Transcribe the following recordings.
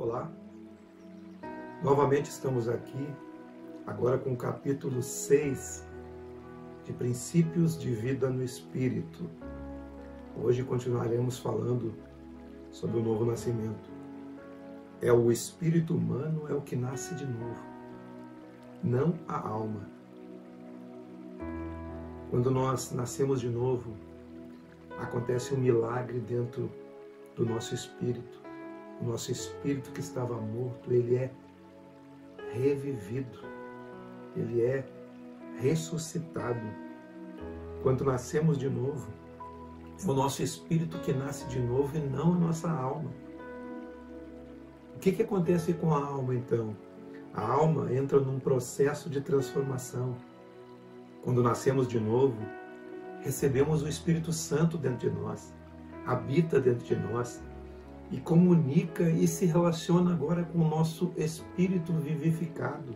Olá, novamente estamos aqui, agora com o capítulo 6 de Princípios de Vida no Espírito. Hoje continuaremos falando sobre o novo nascimento. O espírito humano é o que nasce de novo, não a alma. Quando nós nascemos de novo, acontece um milagre dentro do nosso espírito. O nosso espírito que estava morto, ele é revivido, ele é ressuscitado. Quando nascemos de novo, é o nosso espírito que nasce de novo e não a nossa alma. O que acontece com a alma então? A alma entra num processo de transformação. Quando nascemos de novo, recebemos o Espírito Santo dentro de nós, habita dentro de nós e comunica e se relaciona agora com o nosso espírito vivificado.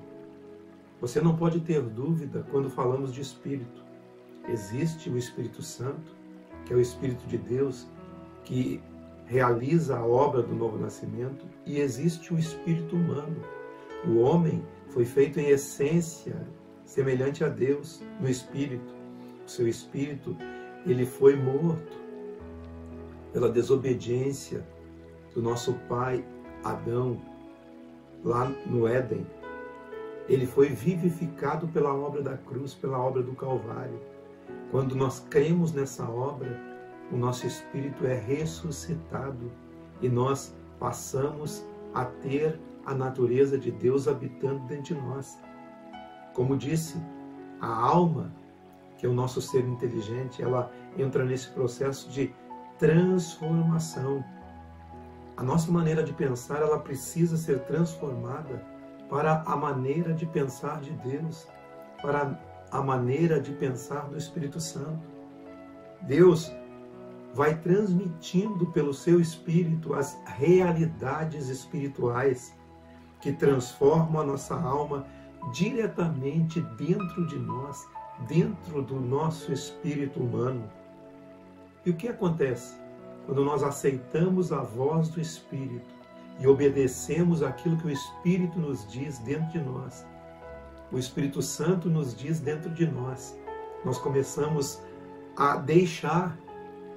Você não pode ter dúvida quando falamos de espírito. Existe o Espírito Santo, que é o Espírito de Deus, que realiza a obra do novo nascimento, e existe o espírito humano. O homem foi feito em essência semelhante a Deus no espírito. O seu espírito, ele foi morto pela desobediência do nosso pai Adão, lá no Éden. Ele foi vivificado pela obra da cruz, pela obra do Calvário. Quando nós cremos nessa obra, o nosso espírito é ressuscitado e nós passamos a ter a natureza de Deus habitando dentro de nós. Como disse, a alma, que é o nosso ser inteligente, ela entra nesse processo de transformação. A nossa maneira de pensar, ela precisa ser transformada para a maneira de pensar de Deus, para a maneira de pensar do Espírito Santo. Deus vai transmitindo pelo seu Espírito as realidades espirituais que transformam a nossa alma diretamente dentro de nós, dentro do nosso espírito humano. E o que acontece quando nós aceitamos a voz do Espírito e obedecemos aquilo que o Espírito nos diz dentro de nós? O Espírito Santo nos diz dentro de nós. Nós começamos a deixar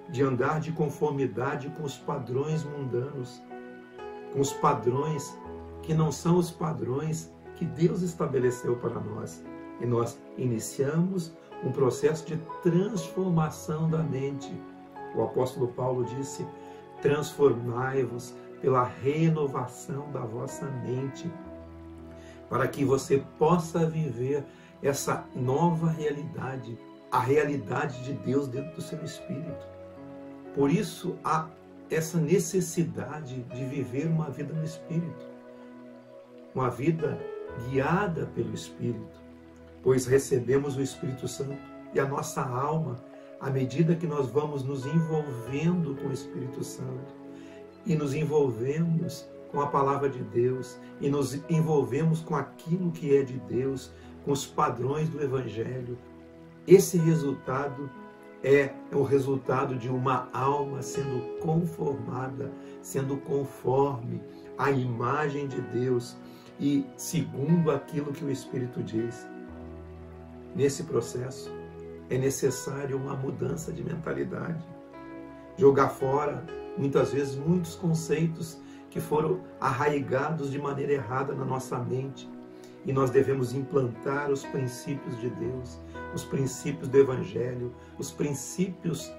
de andar de conformidade com os padrões mundanos, com os padrões que não são os padrões que Deus estabeleceu para nós. E nós iniciamos um processo de transformação da mente. O apóstolo Paulo disse: transformai-vos pela renovação da vossa mente, para que você possa viver essa nova realidade, a realidade de Deus dentro do seu espírito. Por isso há essa necessidade de viver uma vida no Espírito, uma vida guiada pelo Espírito, pois recebemos o Espírito Santo e a nossa alma, à medida que nós vamos nos envolvendo com o Espírito Santo e nos envolvemos com a palavra de Deus e nos envolvemos com aquilo que é de Deus, com os padrões do Evangelho, esse resultado é o resultado de uma alma sendo conformada, sendo conforme à imagem de Deus e segundo aquilo que o Espírito diz. Nesse processo, é necessário uma mudança de mentalidade. Jogar fora, muitas vezes, muitos conceitos que foram arraigados de maneira errada na nossa mente. E nós devemos implantar os princípios de Deus, os princípios do Evangelho, os princípios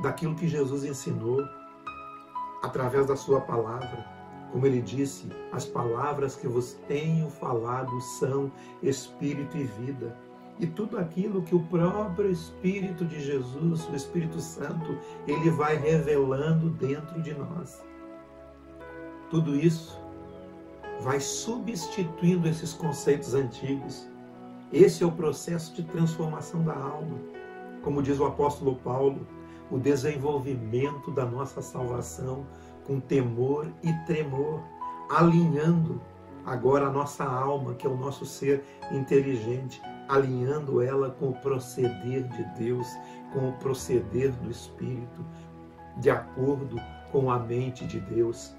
daquilo que Jesus ensinou através da sua palavra. Como ele disse, as palavras que vos tenho falado são espírito e vida. E tudo aquilo que o próprio Espírito de Jesus, o Espírito Santo, ele vai revelando dentro de nós. Tudo isso vai substituindo esses conceitos antigos. Esse é o processo de transformação da alma. Como diz o apóstolo Paulo, o desenvolvimento da nossa salvação com temor e tremor, alinhando agora a nossa alma, que é o nosso ser inteligente, alinhando ela com o proceder de Deus, com o proceder do Espírito, de acordo com a mente de Deus.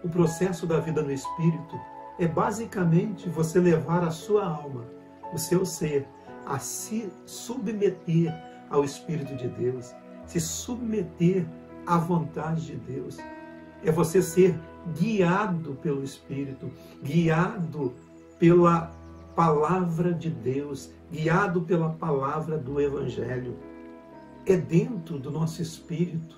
o processo da vida no Espírito é basicamente você levar a sua alma, o seu ser, a se submeter ao Espírito de Deus, se submeter à vontade de Deus. É você ser guiado pelo Espírito, guiado pela palavra de Deus, guiado pela palavra do Evangelho. É dentro do nosso espírito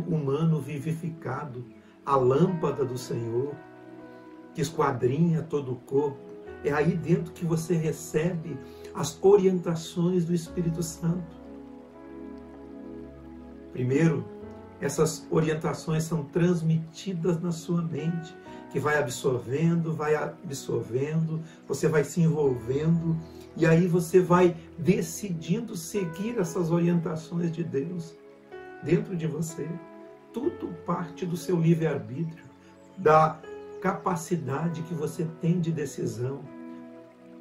humano vivificado, a lâmpada do Senhor, que esquadrinha todo o corpo. É aí dentro que você recebe as orientações do Espírito Santo. Primeiro, essas orientações são transmitidas na sua mente, que vai absorvendo, você vai se envolvendo, e aí você vai decidindo seguir essas orientações de Deus dentro de você. Tudo parte do seu livre-arbítrio, da capacidade que você tem de decisão.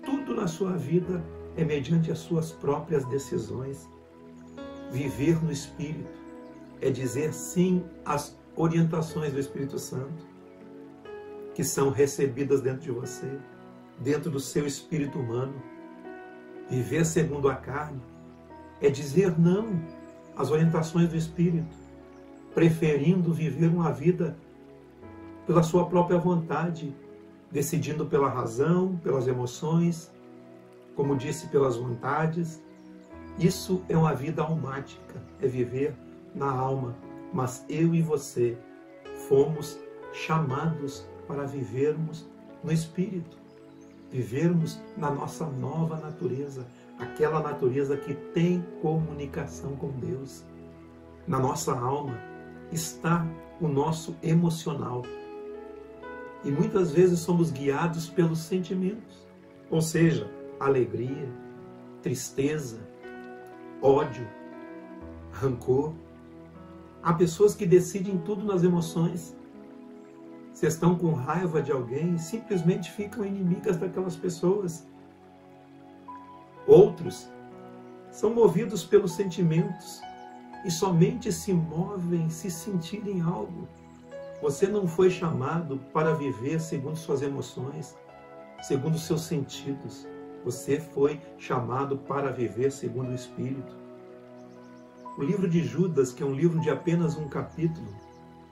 Tudo na sua vida é mediante as suas próprias decisões. Viver no Espírito é dizer sim às orientações do Espírito Santo, que são recebidas dentro de você, dentro do seu espírito humano. Viver segundo a carne é dizer não às orientações do Espírito, preferindo viver uma vida pela sua própria vontade, decidindo pela razão, pelas emoções, como disse, pelas vontades. Isso é uma vida almática, é viver na alma. Mas eu e você fomos chamados para vivermos no Espírito, vivermos na nossa nova natureza, aquela natureza que tem comunicação com Deus. Na nossa alma está o nosso emocional. E muitas vezes somos guiados pelos sentimentos, ou seja, alegria, tristeza, ódio, rancor. Há pessoas que decidem tudo nas emoções. Se estão com raiva de alguém, simplesmente ficam inimigas daquelas pessoas. Outros são movidos pelos sentimentos e somente se movem se sentirem algo. Você não foi chamado para viver segundo suas emoções, segundo seus sentidos. Você foi chamado para viver segundo o Espírito. O livro de Judas, que é um livro de apenas um capítulo,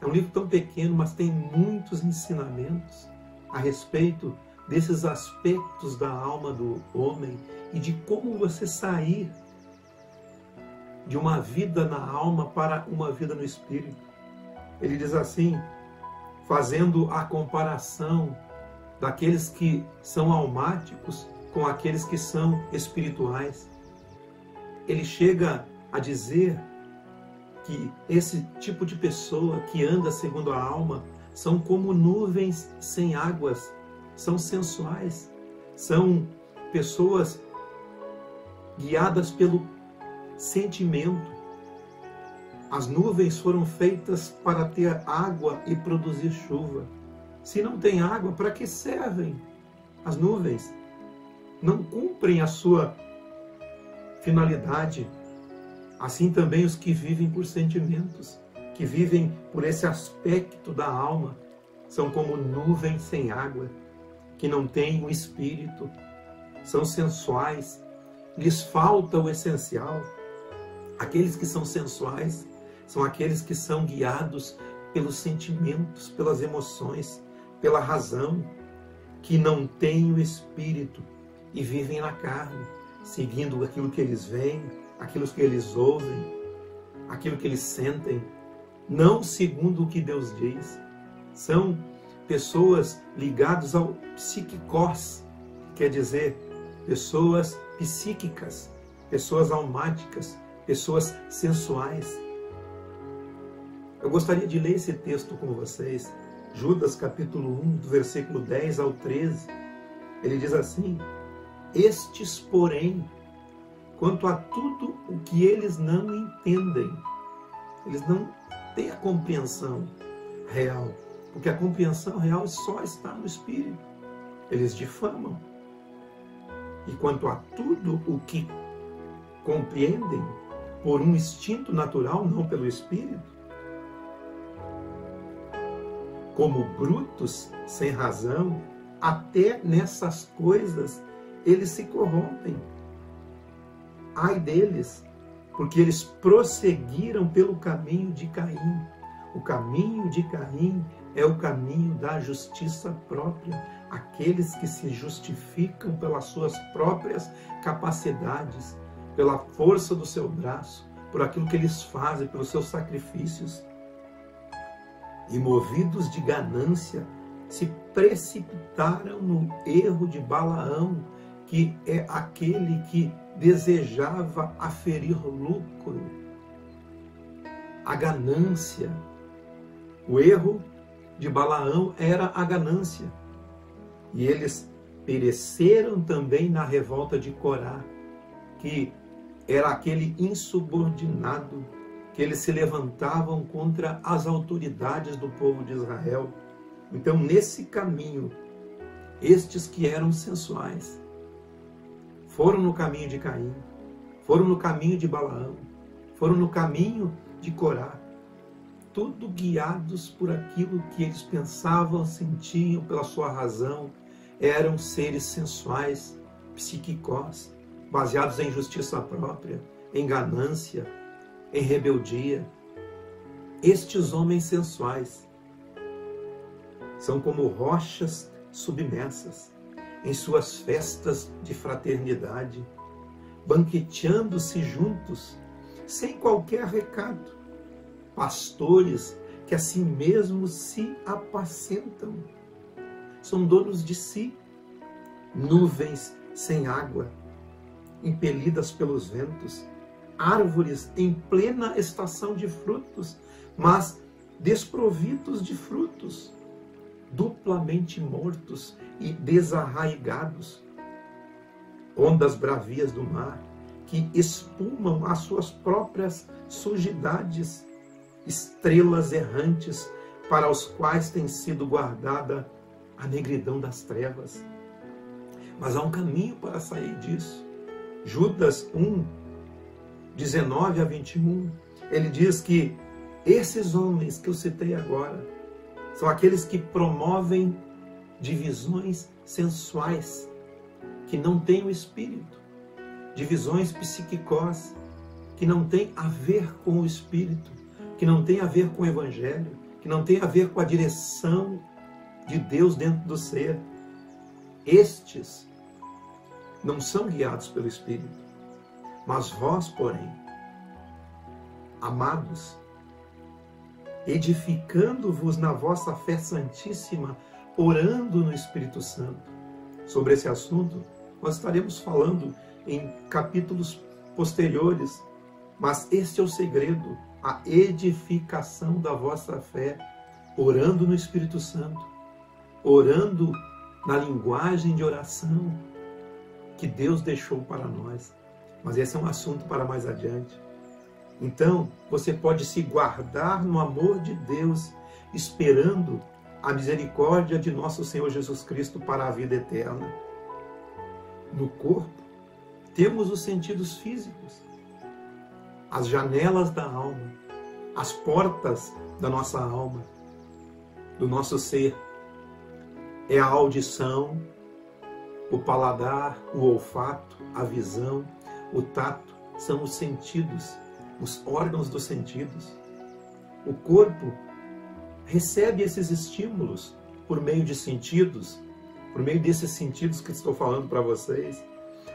é um livro tão pequeno, mas tem muitos ensinamentos a respeito desses aspectos da alma do homem e de como você sair de uma vida na alma para uma vida no Espírito. Ele diz assim, fazendo a comparação daqueles que são almáticos com aqueles que são espirituais. Ele chega a dizer que esse tipo de pessoa que anda segundo a alma são como nuvens sem águas, são sensuais, são pessoas guiadas pelo sentimento. As nuvens foram feitas para ter água e produzir chuva. Se não tem água, para que servem as nuvens? Não cumprem a sua finalidade. Assim também os que vivem por sentimentos, que vivem por esse aspecto da alma, são como nuvens sem água, que não têm o Espírito, são sensuais, lhes falta o essencial. Aqueles que são sensuais são aqueles que são guiados pelos sentimentos, pelas emoções, pela razão, que não têm o Espírito e vivem na carne, seguindo aquilo que eles veem, aquilo que eles ouvem, aquilo que eles sentem, não segundo o que Deus diz. São pessoas ligadas ao psiquikos, quer dizer, pessoas psíquicas, pessoas almáticas, pessoas sensuais. Eu gostaria de ler esse texto com vocês, Judas capítulo 1, do versículo 10 ao 13. Ele diz assim, estes, porém, quanto a tudo o que eles não entendem, eles não têm a compreensão real, porque a compreensão real só está no Espírito. Eles difamam. E quanto a tudo o que compreendem por um instinto natural, não pelo Espírito, como brutos, sem razão, até nessas coisas eles se corrompem. Ai deles, porque eles prosseguiram pelo caminho de Caim. O caminho de Caim é o caminho da justiça própria. Aqueles que se justificam pelas suas próprias capacidades, pela força do seu braço, por aquilo que eles fazem, pelos seus sacrifícios. E movidos de ganância, se precipitaram no erro de Balaão, que é aquele que desejava aferir lucro. A ganância. O erro de Balaão era a ganância. E eles pereceram também na revolta de Corá, que era aquele insubordinado, que eles se levantavam contra as autoridades do povo de Israel. Então, nesse caminho, estes que eram sensuais, foram no caminho de Caim, foram no caminho de Balaão, foram no caminho de Corá, tudo guiados por aquilo que eles pensavam, sentiam pela sua razão. Eram seres sensuais, psíquicos, baseados em justiça própria, em ganância, em rebeldia. Estes homens sensuais são como rochas submersas em suas festas de fraternidade, banqueteando-se juntos, sem qualquer recado, pastores que a si mesmos se apacentam. São donos de si, nuvens sem água, impelidas pelos ventos, árvores em plena estação de frutos, mas desprovidos de frutos, duplamente mortos e desarraigados, ondas bravias do mar, que espumam as suas próprias sujidades, estrelas errantes para os quais tem sido guardada a negridão das trevas. Mas há um caminho para sair disso. Judas 1, 19 a 21, ele diz que esses homens que eu citei agora são aqueles que promovem divisões sensuais, que não têm o espírito, divisões psíquicos, que não têm a ver com o espírito, que não têm a ver com o evangelho, que não têm a ver com a direção de Deus dentro do ser. Estes não são guiados pelo Espírito. Mas vós, porém, amados, edificando-vos na vossa fé santíssima, orando no Espírito Santo. Sobre esse assunto, nós estaremos falando em capítulos posteriores, mas este é o segredo, a edificação da vossa fé, orando no Espírito Santo, orando na linguagem de oração que Deus deixou para nós. Mas esse é um assunto para mais adiante. Então, você pode se guardar no amor de Deus, esperando a misericórdia de nosso Senhor Jesus Cristo para a vida eterna. No corpo, temos os sentidos físicos, as janelas da alma, as portas da nossa alma, do nosso ser. É a audição, o paladar, o olfato, a visão, o tato, são os sentidos, os órgãos dos sentidos. O corpo recebe esses estímulos por meio de sentidos, por meio desses sentidos que estou falando para vocês.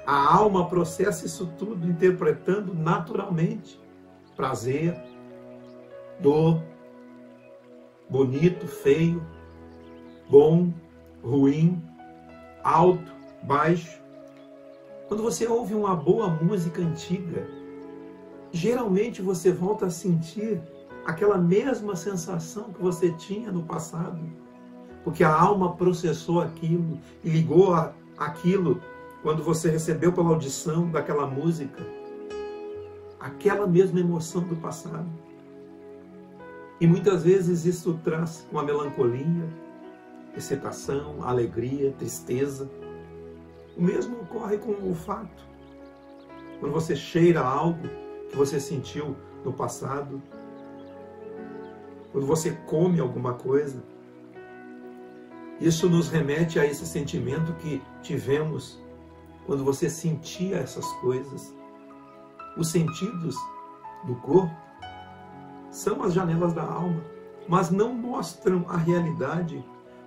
A alma processa isso tudo interpretando naturalmente prazer, dor, bonito, feio, bom, ruim, alto, baixo. Quando você ouve uma boa música antiga, geralmente você volta a sentir aquela mesma sensação que você tinha no passado, porque a alma processou aquilo e ligou aquilo quando você recebeu pela audição daquela música, aquela mesma emoção do passado. E muitas vezes isso traz uma melancolia, excitação, alegria, tristeza. O mesmo ocorre com o olfato. Quando você cheira algo que você sentiu no passado, quando você come alguma coisa, Isso nos remete a esse sentimento que tivemos quando você sentia essas coisas. Os sentidos do corpo são as janelas da alma, mas não mostram a realidade,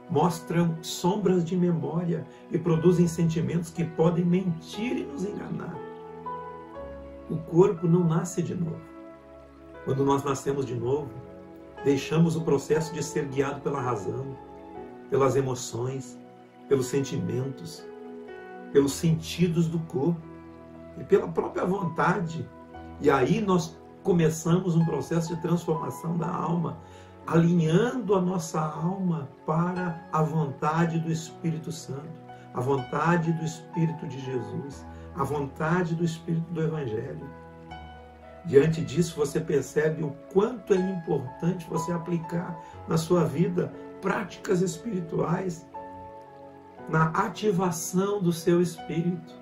mostram sombras de memória e produzem sentimentos que podem mentir e nos enganar. O corpo não nasce de novo. Quando nós nascemos de novo, deixamos o processo de ser guiado pela razão, pelas emoções, pelos sentimentos, pelos sentidos do corpo e pela própria vontade. E aí nós começamos um processo de transformação da alma, alinhando a nossa alma para a vontade do Espírito Santo, a vontade do Espírito de Jesus, a vontade do Espírito do Evangelho. Diante disso, você percebe o quanto é importante você aplicar na sua vida práticas espirituais, na ativação do seu espírito.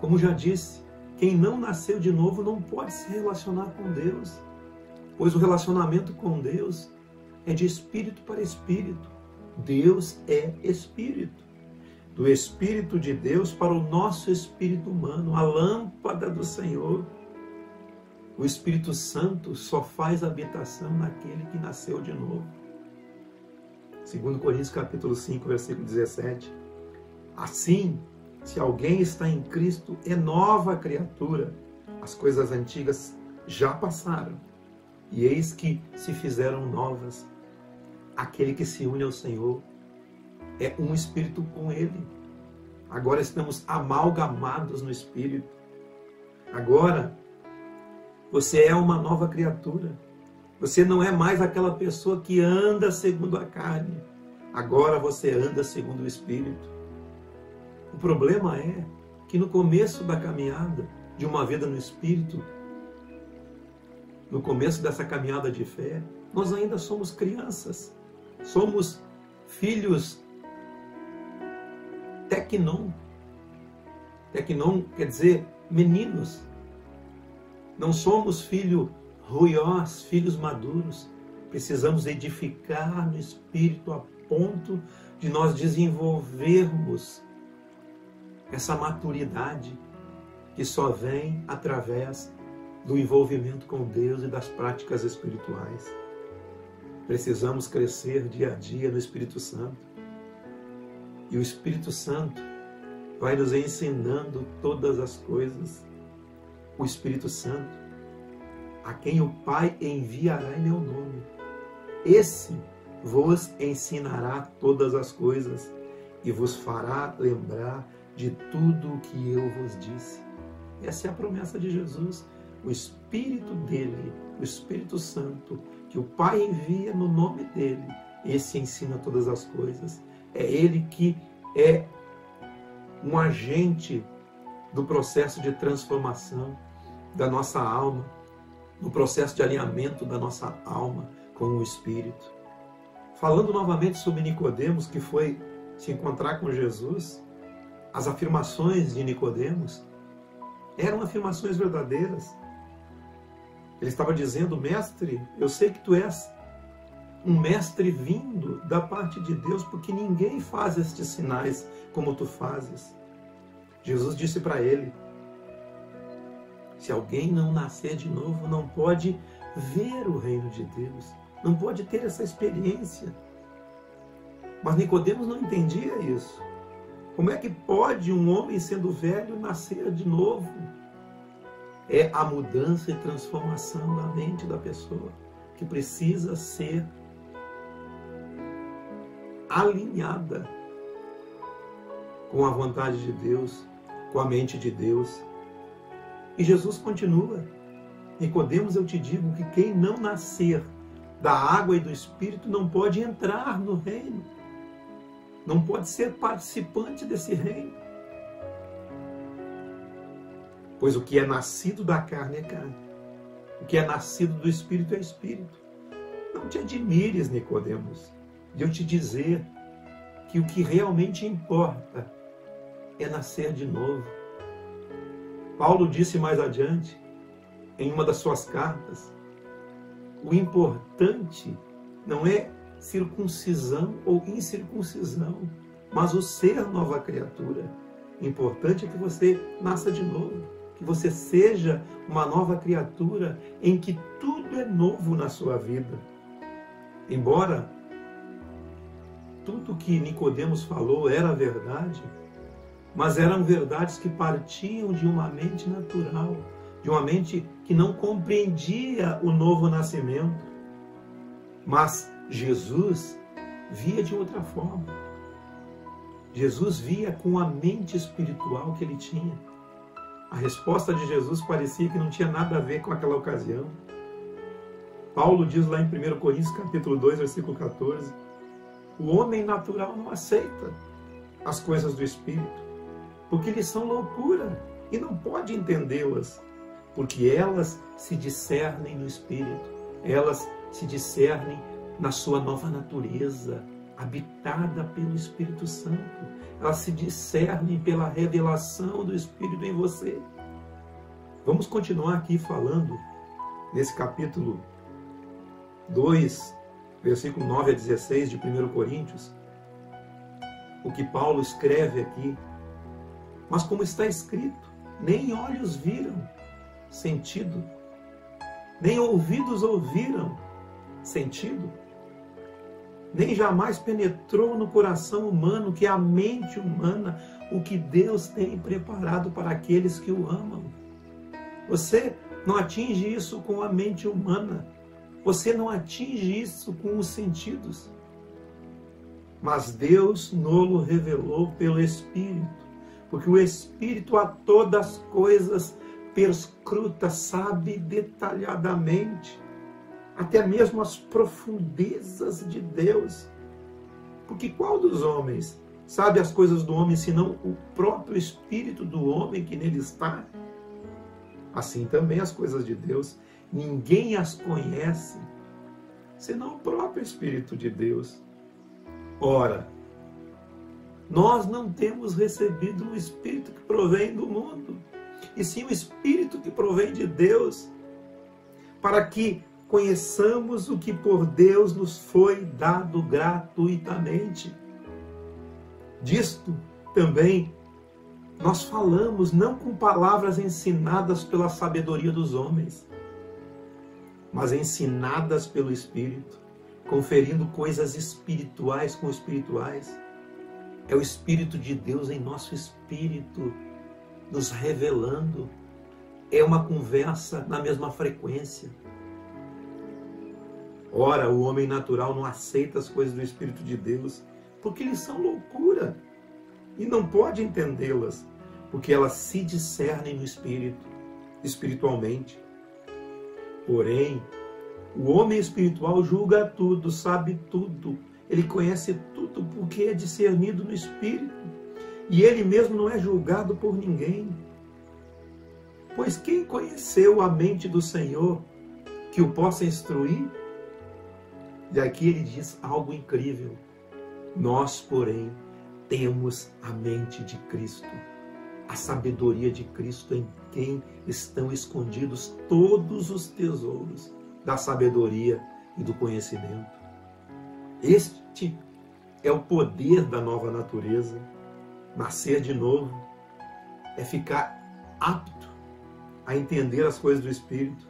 Como já disse, quem não nasceu de novo não pode se relacionar com Deus, pois o relacionamento com Deus é de espírito para espírito. Deus é espírito. Do Espírito de Deus para o nosso espírito humano, a lâmpada do Senhor. O Espírito Santo só faz habitação naquele que nasceu de novo. 2 Coríntios capítulo 5, versículo 17. Assim, se alguém está em Cristo, é nova criatura. As coisas antigas já passaram, e eis que se fizeram novas. Aquele que se une ao Senhor é um espírito com Ele. Agora estamos amalgamados no Espírito. Agora você é uma nova criatura. Você não é mais aquela pessoa que anda segundo a carne. Agora você anda segundo o Espírito. O problema é que no começo da caminhada de uma vida no Espírito, no começo dessa caminhada de fé, nós ainda somos crianças. Somos filhos teknon. Teknon quer dizer meninos. Não somos filhos ruiós, filhos maduros. Precisamos edificar no Espírito a ponto de nós desenvolvermos essa maturidade que só vem através do envolvimento com Deus e das práticas espirituais. Precisamos crescer dia a dia no Espírito Santo. E o Espírito Santo vai nos ensinando todas as coisas. O Espírito Santo, a quem o Pai enviará em meu nome, esse vos ensinará todas as coisas e vos fará lembrar de tudo o que eu vos disse. Essa é a promessa de Jesus. O Espírito dele, o Espírito Santo, que o Pai envia no nome dele, esse ensina todas as coisas. É ele que é um agente do processo de transformação da nossa alma, no processo de alinhamento da nossa alma com o Espírito. Falando novamente sobre Nicodemos, que foi se encontrar com Jesus, as afirmações de Nicodemos eram afirmações verdadeiras. Ele estava dizendo: mestre, eu sei que tu és um mestre vindo da parte de Deus, porque ninguém faz estes sinais como tu fazes. Jesus disse para ele: se alguém não nascer de novo, não pode ver o reino de Deus, não pode ter essa experiência. Mas Nicodemos não entendia isso. Como é que pode um homem sendo velho nascer de novo? É a mudança e transformação da mente da pessoa que precisa ser alinhada com a vontade de Deus, com a mente de Deus. E Jesus continua: Nicodemos, eu te digo que quem não nascer da água e do Espírito não pode entrar no reino, não pode ser participante desse reino. Pois o que é nascido da carne é carne, o que é nascido do Espírito é Espírito. Não te admires, Nicodemos, de eu te dizer que o que realmente importa é nascer de novo. Paulo disse mais adiante, em uma das suas cartas, o importante não é circuncisão ou incircuncisão, mas o ser nova criatura. O importante é que você nasça de novo, que você seja uma nova criatura em que tudo é novo na sua vida. Embora tudo que Nicodemos falou era verdade, mas eram verdades que partiam de uma mente natural, de uma mente que não compreendia o novo nascimento. Mas Jesus via de outra forma. Jesus via com a mente espiritual que ele tinha. A resposta de Jesus parecia que não tinha nada a ver com aquela ocasião. Paulo diz lá em 1 Coríntios capítulo 2, versículo 14, o homem natural não aceita as coisas do Espírito, porque eles são loucura e não pode entendê-las, porque elas se discernem no Espírito, elas se discernem na sua nova natureza, habitada pelo Espírito Santo. Elas se discernem pela revelação do Espírito em você. Vamos continuar aqui falando, nesse capítulo 2, versículo 9 a 16 de 1 Coríntios, o que Paulo escreve aqui. Mas como está escrito, nem olhos viram sentido, nem ouvidos ouviram sentido, nem jamais penetrou no coração humano, que é a mente humana, o que Deus tem preparado para aqueles que o amam. Você não atinge isso com a mente humana, você não atinge isso com os sentidos. Mas Deus nos revelou pelo Espírito, porque o Espírito a todas as coisas perscruta, sabe detalhadamente, até mesmo as profundezas de Deus. Porque qual dos homens sabe as coisas do homem, senão o próprio Espírito do homem que nele está? Assim também as coisas de Deus, ninguém as conhece, senão o próprio Espírito de Deus. Ora, nós não temos recebido um Espírito que provém do mundo, e sim o Espírito que provém de Deus, para que conheçamos o que por Deus nos foi dado gratuitamente. Disto também nós falamos não com palavras ensinadas pela sabedoria dos homens, mas ensinadas pelo Espírito, conferindo coisas espirituais com espirituais. É o Espírito de Deus em nosso espírito, nos revelando. É uma conversa na mesma frequência. Ora, o homem natural não aceita as coisas do Espírito de Deus, porque eles são loucura, e não pode entendê-las, porque elas se discernem no Espírito, espiritualmente. Porém, o homem espiritual julga tudo, sabe tudo, ele conhece tudo, porque é discernido no Espírito, e ele mesmo não é julgado por ninguém. Pois quem conheceu a mente do Senhor, que o possa instruir? E aqui ele diz algo incrível. Nós, porém, temos a mente de Cristo, a sabedoria de Cristo, em quem estão escondidos todos os tesouros da sabedoria e do conhecimento. Este é o poder da nova natureza. Nascer de novo é ficar apto a entender as coisas do Espírito,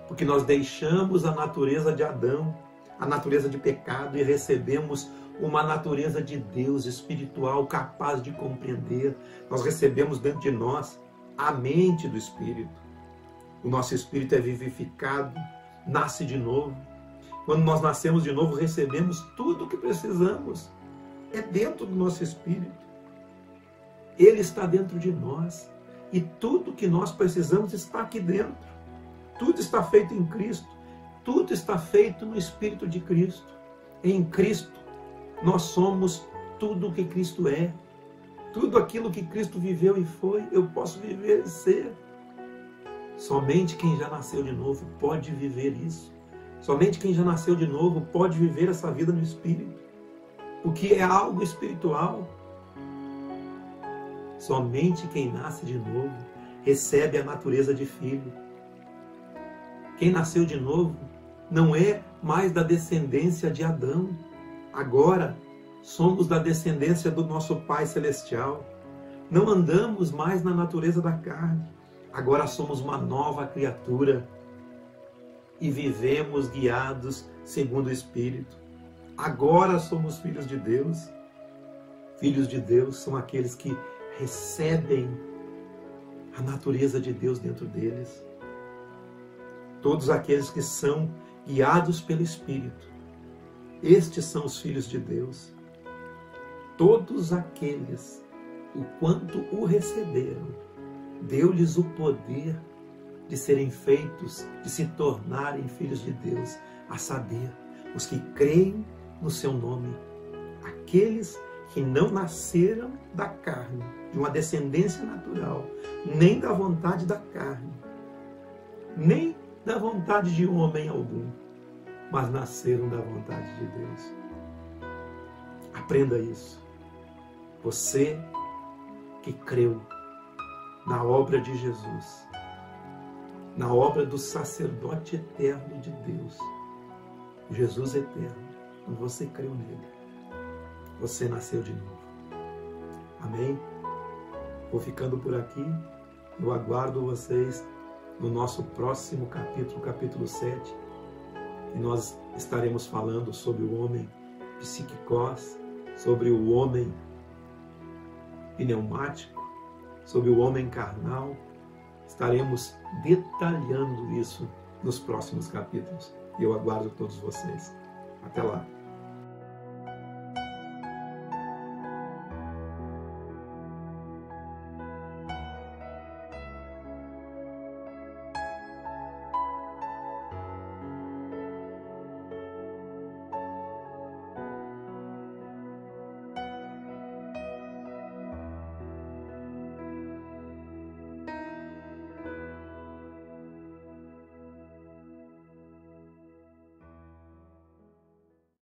porque nós deixamos a natureza de Adão, a natureza de pecado, e recebemos uma natureza de Deus espiritual, capaz de compreender. Nós recebemos dentro de nós a mente do Espírito. O nosso espírito é vivificado, nasce de novo. Quando nós nascemos de novo, recebemos tudo o que precisamos. É dentro do nosso espírito. Ele está dentro de nós. E tudo que nós precisamos está aqui dentro. Tudo está feito em Cristo. Tudo está feito no Espírito de Cristo. Em Cristo, nós somos tudo o que Cristo é. Tudo aquilo que Cristo viveu e foi, eu posso viver e ser. Somente quem já nasceu de novo pode viver isso. Somente quem já nasceu de novo pode viver essa vida no Espírito. Porque é algo espiritual. Somente quem nasce de novo recebe a natureza de filho. Quem nasceu de novo não é mais da descendência de Adão. Agora somos da descendência do nosso Pai Celestial. Não andamos mais na natureza da carne. Agora somos uma nova criatura e vivemos guiados segundo o Espírito. Agora somos filhos de Deus. Filhos de Deus são aqueles que recebem a natureza de Deus dentro deles. Todos aqueles que são guiados pelo Espírito, estes são os filhos de Deus. Todos aqueles, o quanto o receberam, deu-lhes o poder de serem feitos, de se tornarem filhos de Deus, a saber, os que creem no seu nome, aqueles que não nasceram da carne, de uma descendência natural, nem da vontade da carne, nem da vontade de homem algum, mas nasceram da vontade de Deus. Aprenda isso. Você que creu na obra de Jesus, na obra do sacerdote eterno de Deus, Jesus eterno, quando você creu nele, você nasceu de novo. Amém? Vou ficando por aqui. Eu aguardo vocês no nosso próximo capítulo, capítulo 7, e nós estaremos falando sobre o homem psiquicós, sobre o homem pneumático, sobre o homem carnal. Estaremos detalhando isso nos próximos capítulos. E eu aguardo todos vocês. Até lá.